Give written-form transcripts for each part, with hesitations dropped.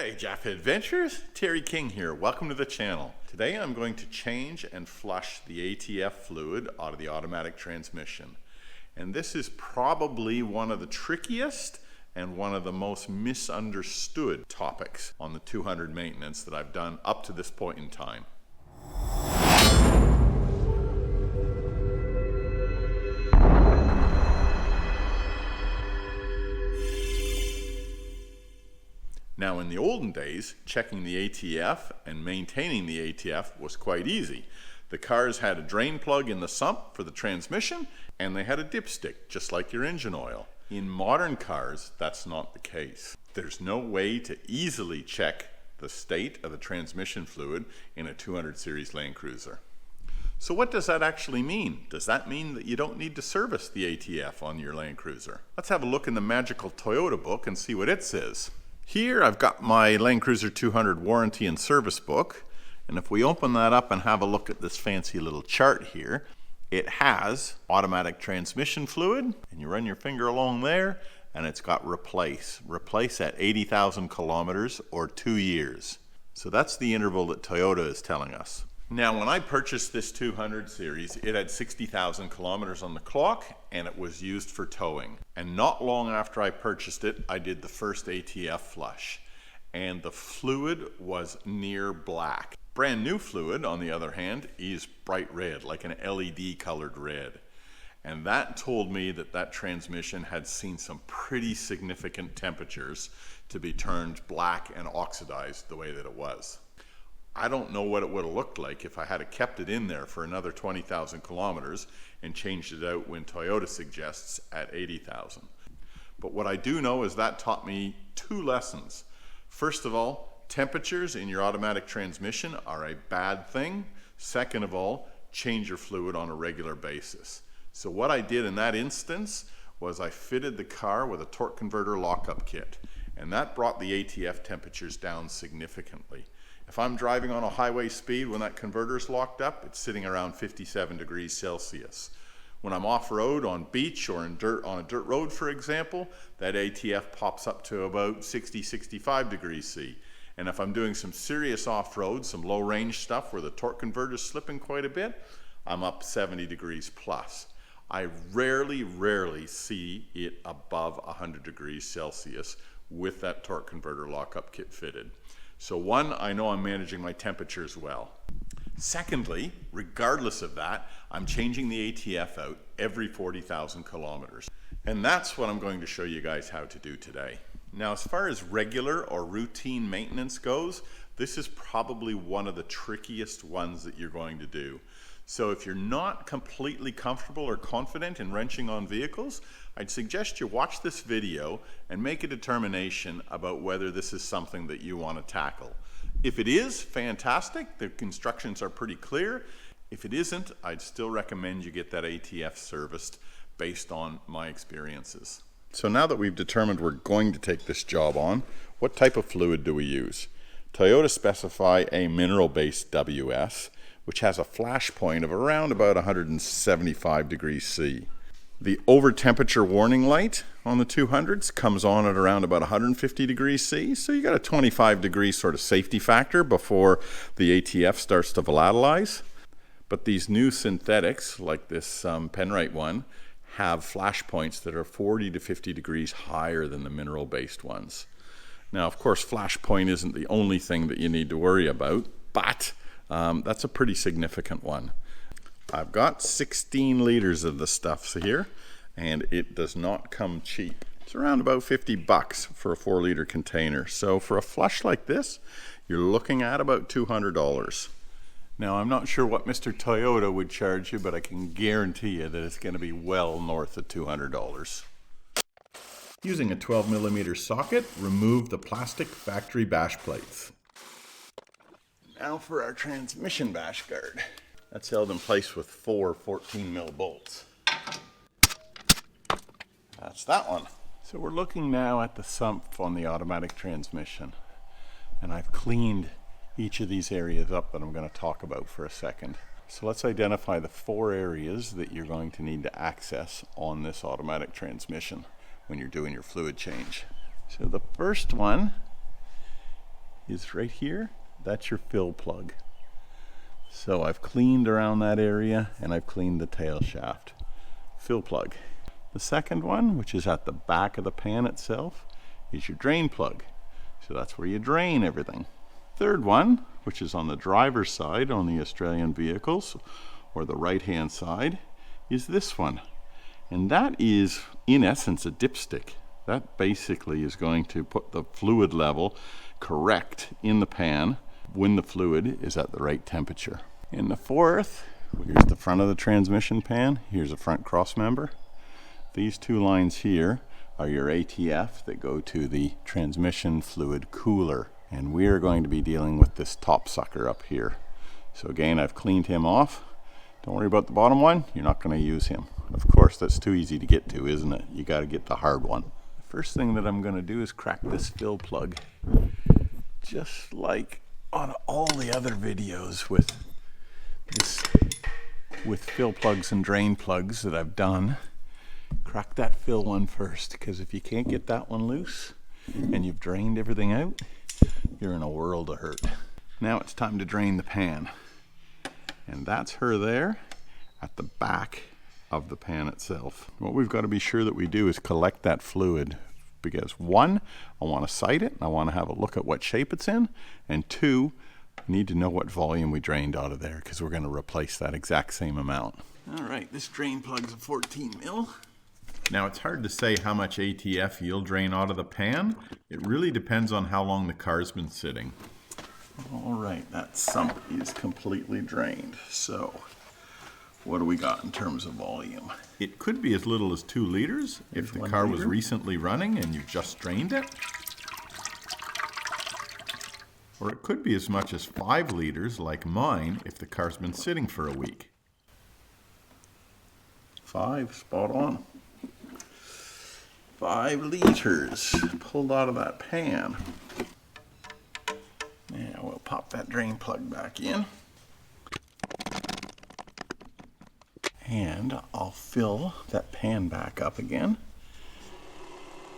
G'day Jeff Adventures, Terry King here. Welcome to the channel. Today I'm going to change and flush the ATF fluid out of the automatic transmission. And this is probably one of the trickiest and one of the most misunderstood topics on the 200 maintenance that I've done up to this point in time. Now in the olden days, checking the ATF and maintaining the ATF was quite easy. The cars had a drain plug in the sump for the transmission and they had a dipstick, just like your engine oil. In modern cars, that's not the case. There's no way to easily check the state of the transmission fluid in a 200 series Landcruiser. So what does that actually mean? Does that mean that you don't need to service the ATF on your Landcruiser? Let's have a look in the magical Toyota book and see what it says. Here I've got my Landcruiser 200 warranty and service book, and if we open that up and have a look at this fancy little chart here, it has automatic transmission fluid, and you run your finger along there, and it's got replace at 80,000 kilometers or 2 years. So that's the interval that Toyota is telling us. Now when I purchased this 200 series, it had 60,000 kilometers on the clock and it was used for towing. And not long after I purchased it, I did the first ATF flush. And the fluid was near black. Brand new fluid, on the other hand, is bright red, like an LED colored red. And that told me that that transmission had seen some pretty significant temperatures to be turned black and oxidized the way that it was. I don't know what it would have looked like if I had kept it in there for another 20,000 kilometers and changed it out when Toyota suggests at 80,000. But what I do know is that taught me two lessons. First of all, temperatures in your automatic transmission are a bad thing. Second of all, change your fluid on a regular basis. So what I did in that instance was I fitted the car with a torque converter lockup kit, and that brought the ATF temperatures down significantly. If I'm driving on a highway speed when that converter is locked up, it's sitting around 57 degrees Celsius. When I'm off-road on beach or on a dirt road, for example, that ATF pops up to about 60, 65 degrees C. And if I'm doing some serious off-road, some low-range stuff where the torque converter is slipping quite a bit, I'm up 70 degrees plus. I rarely see it above 100 degrees Celsius with that torque converter lockup kit fitted. So one, I know I'm managing my temperatures well. Secondly, regardless of that, I'm changing the ATF out every 40,000 kilometers. And that's what I'm going to show you guys how to do today. Now, as far as regular or routine maintenance goes, this is probably one of the trickiest ones that you're going to do. So if you're not completely comfortable or confident in wrenching on vehicles, I'd suggest you watch this video and make a determination about whether this is something that you want to tackle. If it is, fantastic. The instructions are pretty clear. If it isn't, I'd still recommend you get that ATF serviced based on my experiences. So now that we've determined we're going to take this job on, what type of fluid do we use? Toyota specify a mineral-based WS, which has a flash point of around about 175 degrees C. The over temperature warning light on the 200s comes on at around about 150 degrees C, so you got a 25 degree sort of safety factor before the ATF starts to volatilize. But these new synthetics, like this Penrite one, have flash points that are 40 to 50 degrees higher than the mineral-based ones. Now, of course, flash point isn't the only thing that you need to worry about, but that's a pretty significant one. I've got 16 liters of the stuff here, and it does not come cheap. It's around about 50 bucks for a 4-liter container. So for a flush like this, you're looking at about $200. Now, I'm not sure what Mr. Toyota would charge you, but I can guarantee you that it's going to be well north of $200. Using a 12mm socket, remove the plastic factory bash plates. Now for our transmission bash guard. That's held in place with 4 14mm bolts. That's that one. So we're looking now at the sump on the automatic transmission. And I've cleaned each of these areas up that I'm going to talk about for a second. So let's identify the 4 areas that you're going to need to access on this automatic transmission when you're doing your fluid change. So the first one is right here. That's your fill plug. So I've cleaned around that area and I've cleaned the tail shaft. Fill plug. The second one, which is at the back of the pan itself, is your drain plug. So that's where you drain everything. Third one, which is on the driver's side on the Australian vehicles, or the right hand side, is this one. And that is, in essence, a dipstick. That basically is going to put the fluid level correct in the pan when the fluid is at the right temperature. And the fourth, here's the front of the transmission pan. Here's a front cross member. These two lines here are your ATF that go to the transmission fluid cooler. And we are going to be dealing with this top sucker up here. So again, I've cleaned him off. Don't worry about the bottom one. You're not going to use him. Of course, that's too easy to get to, isn't it? You got to get the hard one. The first thing that I'm going to do is crack this fill plug. Just like on all the other videos with fill plugs and drain plugs that I've done, crack that fill one first, because if you can't get that one loose and you've drained everything out, you're in a world of hurt. Now it's time to drain the pan, and that's her there at the back of the pan itself. What we've got to be sure that we do is collect that fluid, because one, I want to sight it and I want to have a look at what shape it's in, and two, I need to know what volume we drained out of there, because we're going to replace that exact same amount. All right, this drain plug's a 14 mil. Now it's hard to say how much ATF you'll drain out of the pan. It really depends on how long the car's been sitting. All right, that sump is completely drained. So what do we got in terms of volume? It could be as little as 2 liters if the car was recently running and you just drained it. Or it could be as much as 5 liters like mine if the car's been sitting for a week. 5, spot on. 5 liters pulled out of that pan. Now we'll pop that drain plug back in. And I'll fill that pan back up again.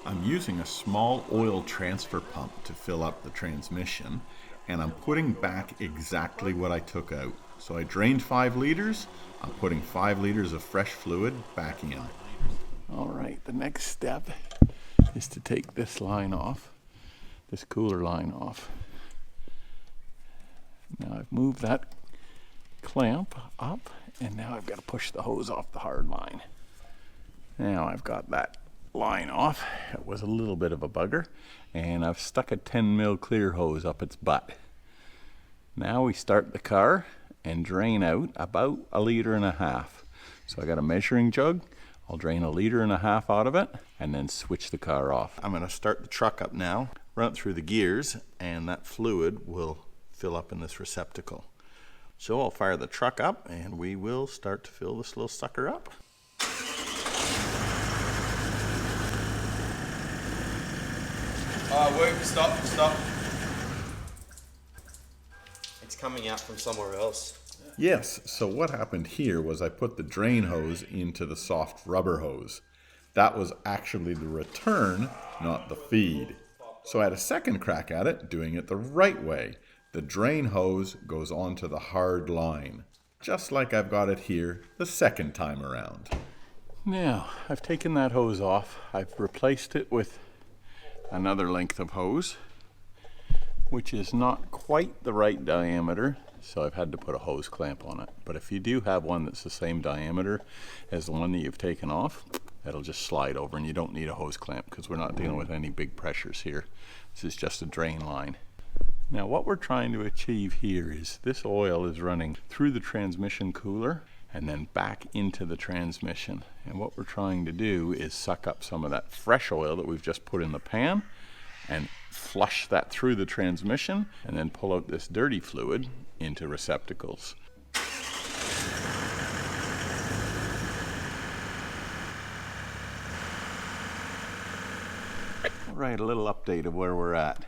I'm using a small oil transfer pump to fill up the transmission, and I'm putting back exactly what I took out. So I drained 5 liters, I'm putting 5 liters of fresh fluid back in. All right, the next step is to take this line off, this cooler line off. Now I've moved that clamp up, and now I've got to push the hose off the hard line. Now I've got that line off. It was a little bit of a bugger, and I've stuck a 10 mil clear hose up its butt. Now we start the car and drain out about 1.5 liters. So I got a measuring jug. I'll drain 1.5 liters out of it and then switch the car off. I'm going to start the truck up now, run it through the gears, and that fluid will fill up in this receptacle. So I'll fire the truck up and we will start to fill this little sucker up. Wait, stop. It's coming out from somewhere else. Yes, so what happened here was I put the drain hose into the soft rubber hose. That was actually the return, not the feed. So I had a second crack at it, doing it the right way. The drain hose goes onto the hard line, just like I've got it here the second time around. Now, I've taken that hose off. I've replaced it with another length of hose, which is not quite the right diameter, so I've had to put a hose clamp on it. But if you do have one that's the same diameter as the one that you've taken off, it'll just slide over and you don't need a hose clamp because we're not dealing with any big pressures here. This is just a drain line. Now what we're trying to achieve here is this oil is running through the transmission cooler and then back into the transmission. And what we're trying to do is suck up some of that fresh oil that we've just put in the pan and flush that through the transmission and then pull out this dirty fluid into receptacles. All right, a little update of where we're at.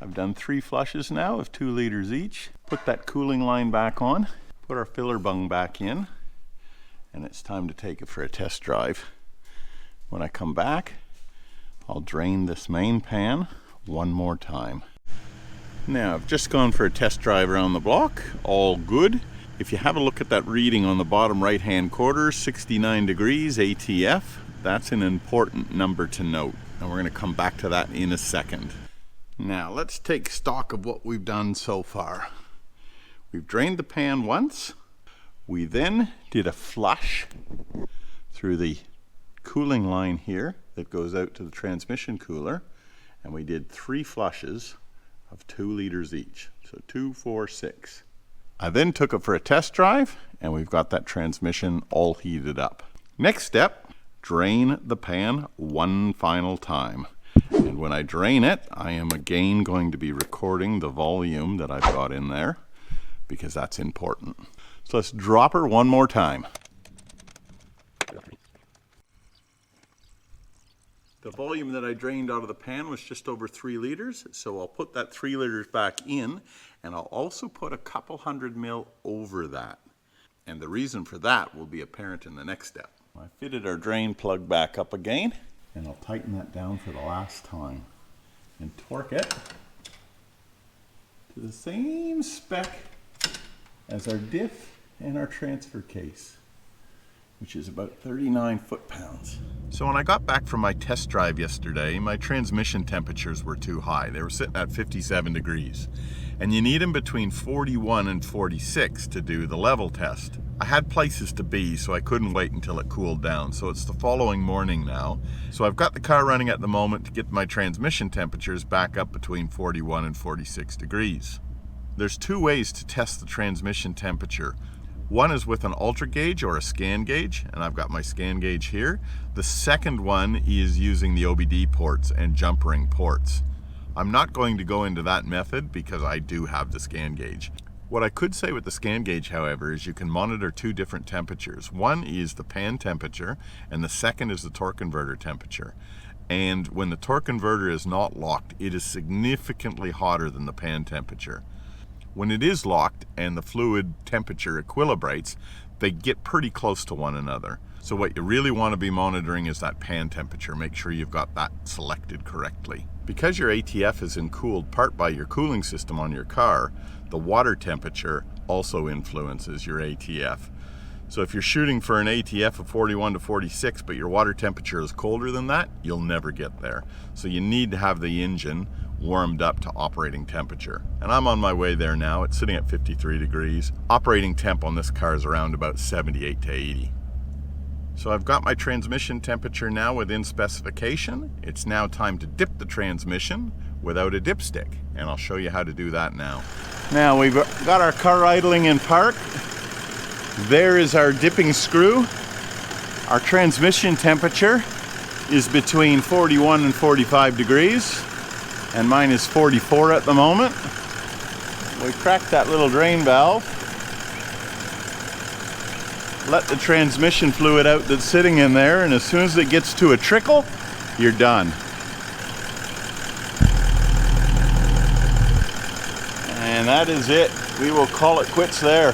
I've done 3 flushes now of 2 liters each. Put that cooling line back on, put our filler bung back in, and it's time to take it for a test drive. When I come back, I'll drain this main pan one more time. Now, I've just gone for a test drive around the block, all good. If you have a look at that reading on the bottom right hand quarter, 69 degrees ATF, that's an important number to note. And we're going to come back to that in a second. Now, let's take stock of what we've done so far. We've drained the pan once. We then did a flush through the cooling line here that goes out to the transmission cooler. And we did 3 flushes of 2 liters each. So 2, 4, 6. I then took it for a test drive, and we've got that transmission all heated up. Next step, drain the pan one final time. And when I drain it, I am again going to be recording the volume that I've got in there, because that's important. So let's drop her one more time. The volume that I drained out of the pan was just over 3 liters, so I'll put that 3 liters back in, and I'll also put a couple 100 mil over that. And the reason for that will be apparent in the next step. I fitted our drain plug back up again, and I'll tighten that down for the last time and torque it to the same spec as our diff and our transfer case, which is about 39 foot-pounds. So when I got back from my test drive yesterday, my transmission temperatures were too high. They were sitting at 57 degrees. And you need them between 41 and 46 to do the level test. I had places to be, so I couldn't wait until it cooled down. So it's the following morning now. So I've got the car running at the moment to get my transmission temperatures back up between 41 and 46 degrees. There's 2 ways to test the transmission temperature. One is with an ultra gauge or a scan gauge, and I've got my scan gauge here. The second one is using the OBD ports and jump ring ports. I'm not going to go into that method because I do have the scan gauge. What I could say with the scan gauge, however, is you can monitor 2 different temperatures. One is the pan temperature, and the second is the torque converter temperature. And when the torque converter is not locked, it is significantly hotter than the pan temperature. When it is locked and the fluid temperature equilibrates, they get pretty close to one another. So what you really want to be monitoring is that pan temperature. Make sure you've got that selected correctly. Because your ATF is cooled part by your cooling system on your car, the water temperature also influences your ATF. So if you're shooting for an ATF of 41 to 46, but your water temperature is colder than that, you'll never get there. So you need to have the engine warmed up to operating temperature. And I'm on my way there now. It's sitting at 53 degrees. Operating temp on this car is around about 78 to 80. So I've got my transmission temperature now within specification. It's now time to dip the transmission without a dipstick, and I'll show you how to do that now. Now we've got our car idling in park. There is our dipping screw. Our transmission temperature is between 41 and 45 degrees, and mine is 44 at the moment. We cracked that little drain valve. Let the transmission fluid out that's sitting in there, and as soon as it gets to a trickle, you're done. And that is it. We will call it quits there.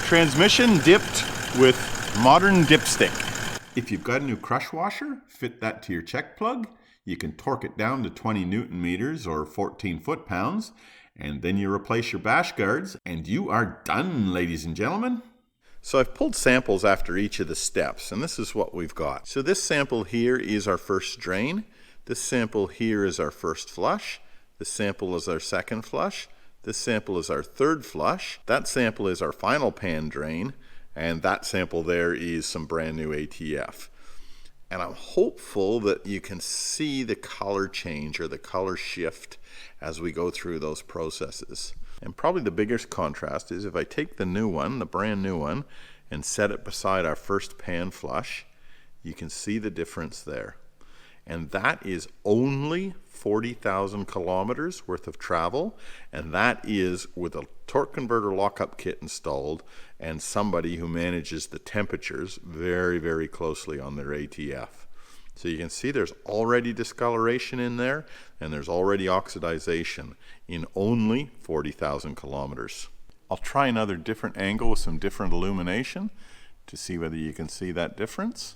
Transmission dipped with modern dipstick. If you've got a new crush washer, fit that to your check plug. You can torque it down to 20 Newton meters or 14 foot-pounds, and then you replace your bash guards, and you are done, ladies and gentlemen. So I've pulled samples after each of the steps, and this is what we've got. So this sample here is our first drain. This sample here is our first flush. This sample is our second flush. This sample is our third flush. That sample is our final pan drain, and that sample there is some brand new ATF. And I'm hopeful that you can see the color change or the color shift as we go through those processes. And probably the biggest contrast is if I take the new one, the brand new one, and set it beside our first pan flush, you can see the difference there. And that is only 40,000 kilometers worth of travel, and that is with a torque converter lockup kit installed and somebody who manages the temperatures very, very closely on their ATF. So you can see there's already discoloration in there, and there's already oxidization in only 40,000 kilometers. I'll try another different angle with some different illumination to see whether you can see that difference.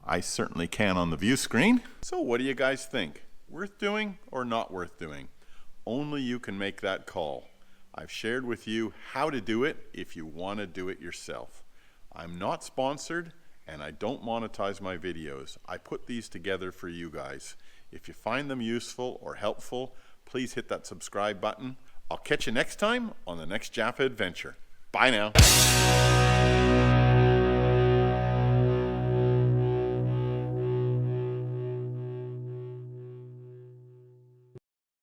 I certainly can on the view screen. So what do you guys think? worth doing or not worth doing? Only you can make that call. I've shared with you how to do it if you want to do it yourself. I'm not sponsored and I don't monetize my videos. I put these together for you guys. If you find them useful or helpful, please hit that subscribe button. I'll catch you next time on the next Japa adventure. Bye now.